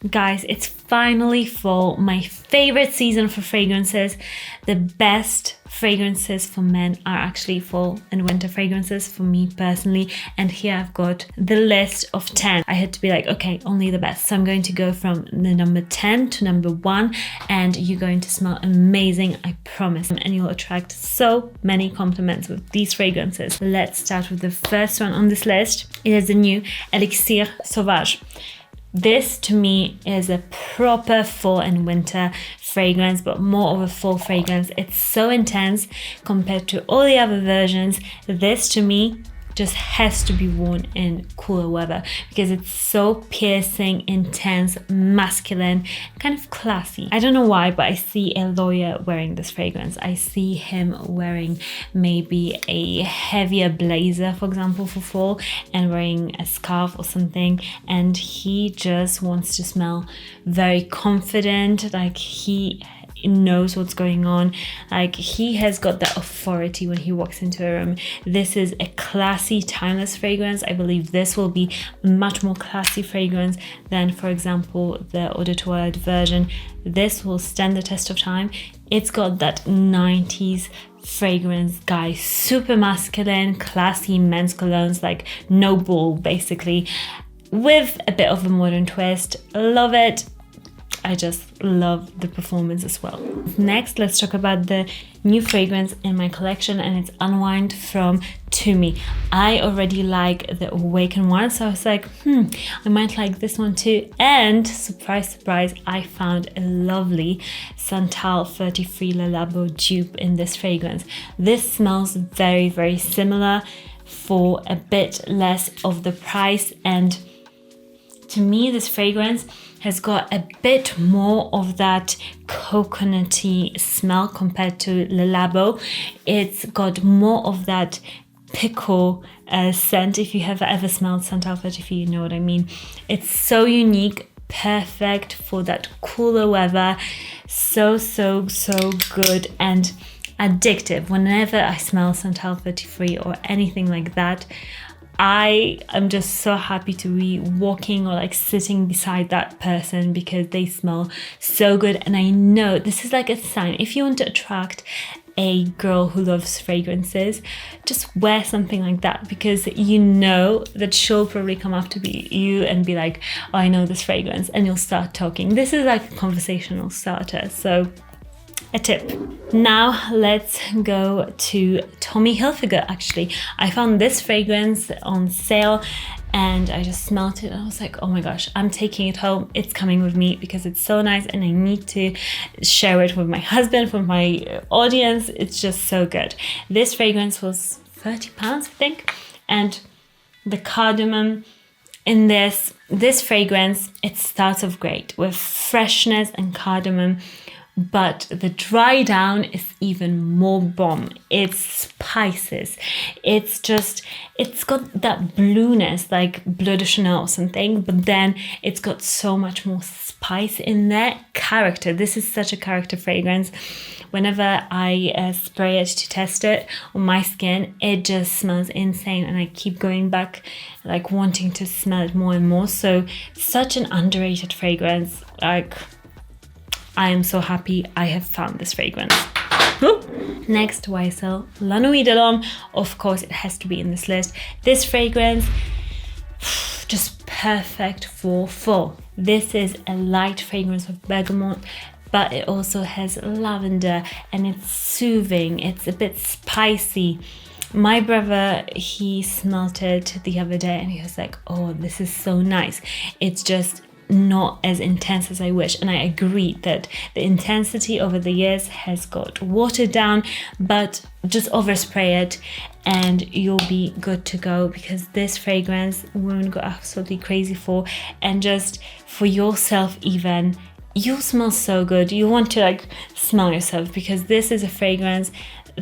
Guys, it's finally fall, my favorite season for fragrances. The best fragrances for men are actually fall and winter fragrances for me personally. And here I've got the list of 10. I had to be like, okay, only the best. So I'm going to go from the number 10 to number 1, and you're going to smell amazing, I promise. And you'll attract so many compliments with these fragrances. Let's start with the first one on this list. It is the new Elixir Sauvage. This to me is a proper fall and winter fragrance, but more of a fall fragrance. It's so intense compared to all the other versions. This to me just has to be worn in cooler weather because it's so piercing, intense, masculine, kind of classy. I don't know why, but I see a lawyer wearing this fragrance. I see him wearing maybe a heavier blazer, for example, for fall, and wearing a scarf or something, and he just wants to smell very confident, like he knows what's going on, like he has got that authority when he walks into a room. This is a classy, timeless fragrance. I believe this will be a much more classy fragrance than, for example, the Eau de Toilette version. This will stand the test of time. It's got that 90s fragrance, guys, super masculine, classy men's colognes, like no bull basically, with a bit of a modern twist. Love it. I just love the performance as well. Next, let's talk about the new fragrance in my collection, and it's Unwind from Tumi. I already like the Awaken one, so I was like, I might like this one too. And surprise, surprise, I found a lovely Santal 33 Le Labo dupe in this fragrance. This smells very, very similar for a bit less of the price, and to me, this fragrance has got a bit more of that coconutty smell compared to Le Labo. It's got more of that pickle scent. If you have ever smelled Santal 33, you know what I mean. It's so unique, perfect for that cooler weather. So good and addictive. Whenever I smell Santal 33 or anything like that, I am just so happy to be walking or like sitting beside that person because they smell so good. And I know this is like a sign. If you want to attract a girl who loves fragrances, just wear something like that, because you know that she'll probably come up to you and be like, oh, I know this fragrance, and you'll start talking. This is like a conversational starter. So a tip. Now let's go to Tommy Hilfiger. Actually, I found this fragrance on sale and I just smelled it and I was like, oh my gosh, I'm taking it home. It's coming with me because it's so nice and I need to share it with my husband, with my audience. It's just so good. This fragrance was £30, I think, and the cardamom in this fragrance, it starts off great with freshness and cardamom, but the dry down is even more bomb. It's spices. It's got that blueness like Bleu de Chanel or something, but then it's got so much more spice in there. Character. This is such a character fragrance. Whenever I spray it to test it on my skin, it just smells insane and I keep going back, like wanting to smell it more and more. So such an underrated fragrance. Like, I am so happy I have found this fragrance. Next, WEISEL La Nuit de l'Homme. Of course, it has to be in this list. This fragrance, just perfect for fall. This is a light fragrance with bergamot, but it also has lavender and it's soothing. It's a bit spicy. My brother, he smelled it the other day and he was like, oh, this is so nice. It's just not as intense as I wish, and I agree that the intensity over the years has got watered down, but just overspray it and you'll be good to go, because this fragrance women go absolutely crazy for, and just for yourself even, you smell so good. You want to like smell yourself, because this is a fragrance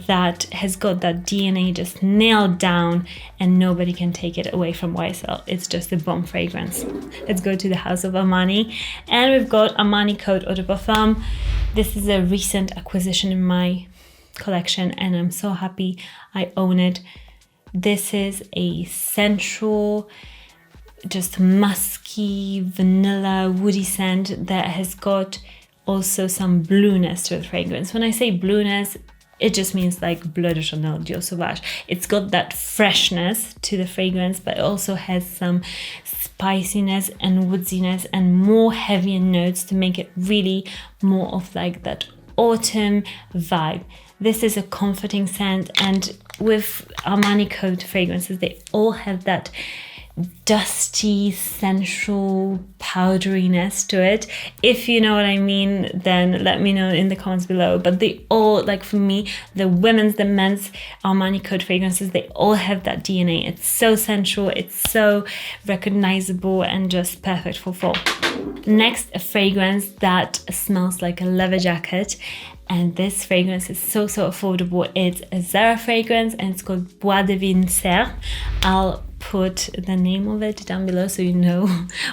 that has got that DNA just nailed down and nobody can take it away from WEISEL. It's just a bomb fragrance. Let's go to the house of Armani, and we've got Armani Code Eau de Parfum. This is a recent acquisition in my collection and I'm so happy I own it. This is a sensual, just musky, vanilla, woody scent that has got also some blueness to the fragrance. When I say blueness, it just means like Bleu de Chanel Dior Sauvage. It's got that freshness to the fragrance, but it also has some spiciness and woodiness and more heavier notes to make it really more of like that autumn vibe. This is a comforting scent, and with Armani Code fragrances, they all have that dusty, sensual powderiness to it. If you know what I mean, then let me know in the comments below. But they all, like for me, the women's, the men's Armani Code fragrances, they all have that DNA. It's so sensual, it's so recognizable, and just perfect for fall. Next, a fragrance that smells like a leather jacket. And this fragrance is so affordable. It's a Zara fragrance, and it's called Bua de Vincere. I'll put the name of it down below so you know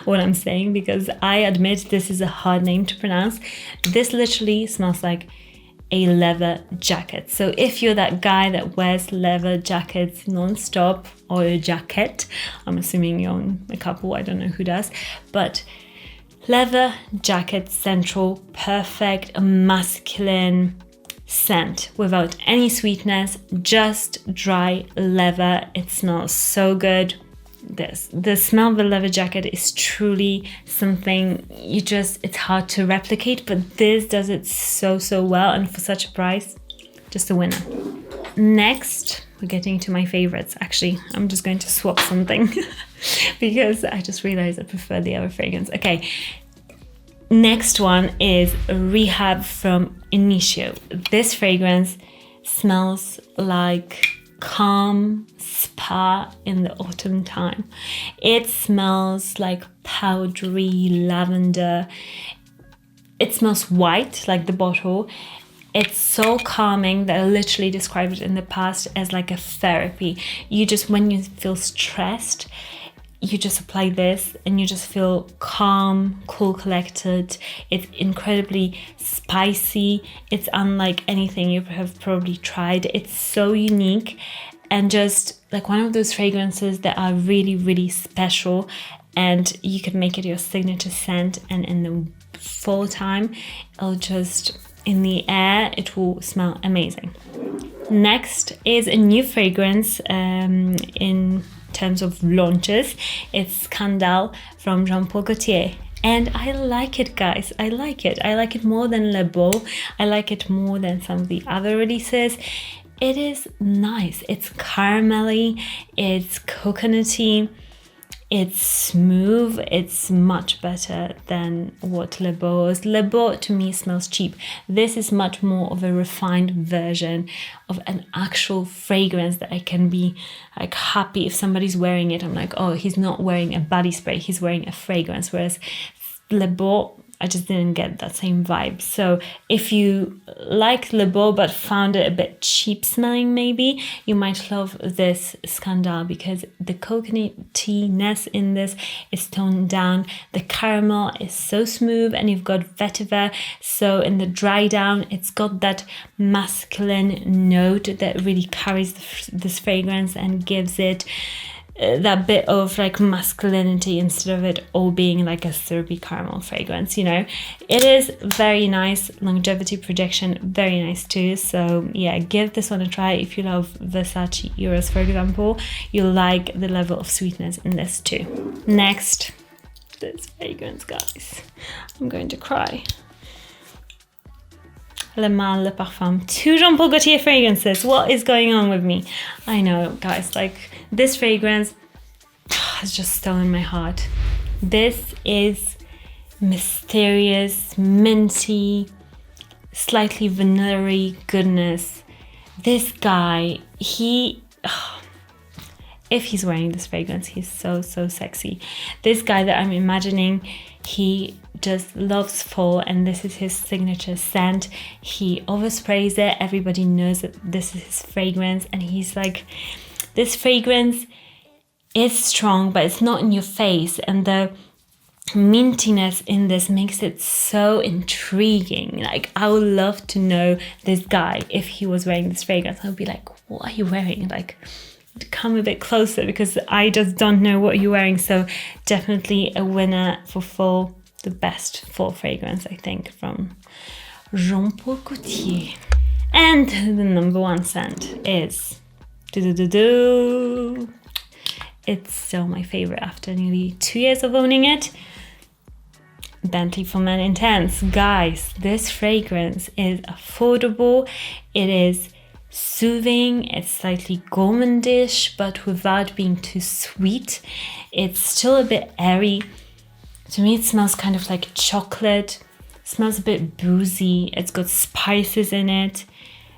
what I'm saying, because I admit this is a hard name to pronounce. This literally smells like a leather jacket. So if you're that guy that wears leather jackets non-stop, or a jacket, I'm assuming you're on a couple, I don't know who does, but leather jacket central, perfect, masculine scent without any sweetness, just dry leather. It smells so good. The smell of the leather jacket is truly something it's hard to replicate, but this does it so well, and for such a price, just a winner. Next, we're getting to my favorites. Actually, I'm just going to swap something because I just realized I prefer the other fragrance. Okay, next one is Rehab from INITIO. This fragrance smells like calm spa in the autumn time. It smells like powdery lavender. It smells white, like the bottle. It's so calming that I literally described it in the past as like a therapy. You just, when you feel stressed, you just apply this and you just feel calm, cool, collected. It's incredibly spicy. It's unlike anything you have probably tried. It's so unique and just like one of those fragrances that are really special, and you can make it your signature scent. And in the fall time, it'll just, in the air, it will smell amazing. Next is a new fragrance in terms of launches. It's Scandal from Jean-Paul Gaultier, and I like it, guys. I like it more than Le Beau. I like it more than some of the other releases. It is nice. It's caramelly, it's coconutty, it's smooth. It's much better than what Le Beau is. Le Beau to me smells cheap. This is much more of a refined version of an actual fragrance that I can be like happy if somebody's wearing it. I'm like, oh, he's not wearing a body spray, he's wearing a fragrance. Whereas Le Beau, I just didn't get that same vibe. So if you like Le Beau but found it a bit cheap smelling, maybe you might love this Scandal, because the coconuttiness in this is toned down. The caramel is so smooth, and you've got vetiver. So in the dry down, it's got that masculine note that really carries this fragrance and gives it that bit of like masculinity instead of it all being like a syrupy caramel fragrance, you know. It is very nice. Longevity projection, very nice too. So yeah, give this one a try. If you love Versace Euros, for example, you'll like the level of sweetness in this too. Next, this fragrance, guys. I'm going to cry. Le Mal, Le Parfum. 2 Jean-Paul Gaultier fragrances. What is going on with me? I know, guys, like this fragrance has just stolen my heart. This is mysterious, minty, slightly vanilla-y goodness. This guy, if he's wearing this fragrance, he's so sexy. This guy that I'm imagining, he just loves fall, and this is his signature scent. He oversprays it. Everybody knows that this is his fragrance, and he's like, this fragrance is strong, but it's not in your face, and the mintiness in this makes it so intriguing. Like, I would love to know this guy if he was wearing this fragrance. I would be like, what are you wearing? Like, come a bit closer because I just don't know what you're wearing. So definitely a winner for fall, the best fall fragrance, I think, from Jean Paul Gaultier. And the number one scent is it's still my favorite after nearly 2 years of owning it. Bentley for Men Intense. Guys, this fragrance is affordable. It is soothing. It's slightly gourmandish, but without being too sweet. It's still a bit airy. To me, it smells kind of like chocolate. It smells a bit boozy. It's got spices in it.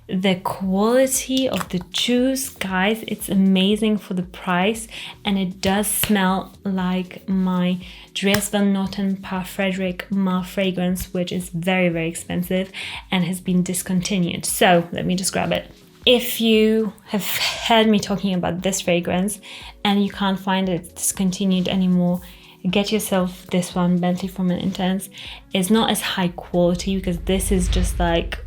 The quality of the juice, guys, it's amazing for the price, and it does smell like my Dries Van Noten Par Frederic Mar fragrance, which is very, very expensive and has been discontinued. So let me just grab it. If you have heard me talking about this fragrance and you can't find it discontinued anymore, get yourself this one, Bentley for Men Intense. It's not as high quality because this is just like,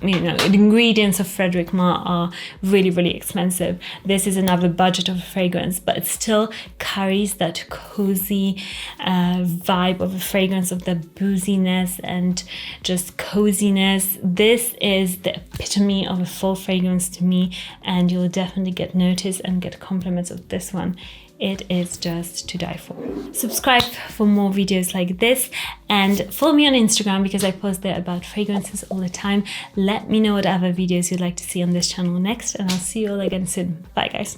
you know, the ingredients of Frederic Mar are really, really expensive. This is another budget of a fragrance, but it still carries that cozy vibe of a fragrance, of the booziness and just coziness. This is the epitome of a fall fragrance to me, and you'll definitely get noticed and get compliments of this one. It is just to die for. Subscribe for more videos like this and follow me on Instagram because I post there about fragrances all the time. Let me know what other videos you'd like to see on this channel next, and I'll see you all again soon. Bye guys.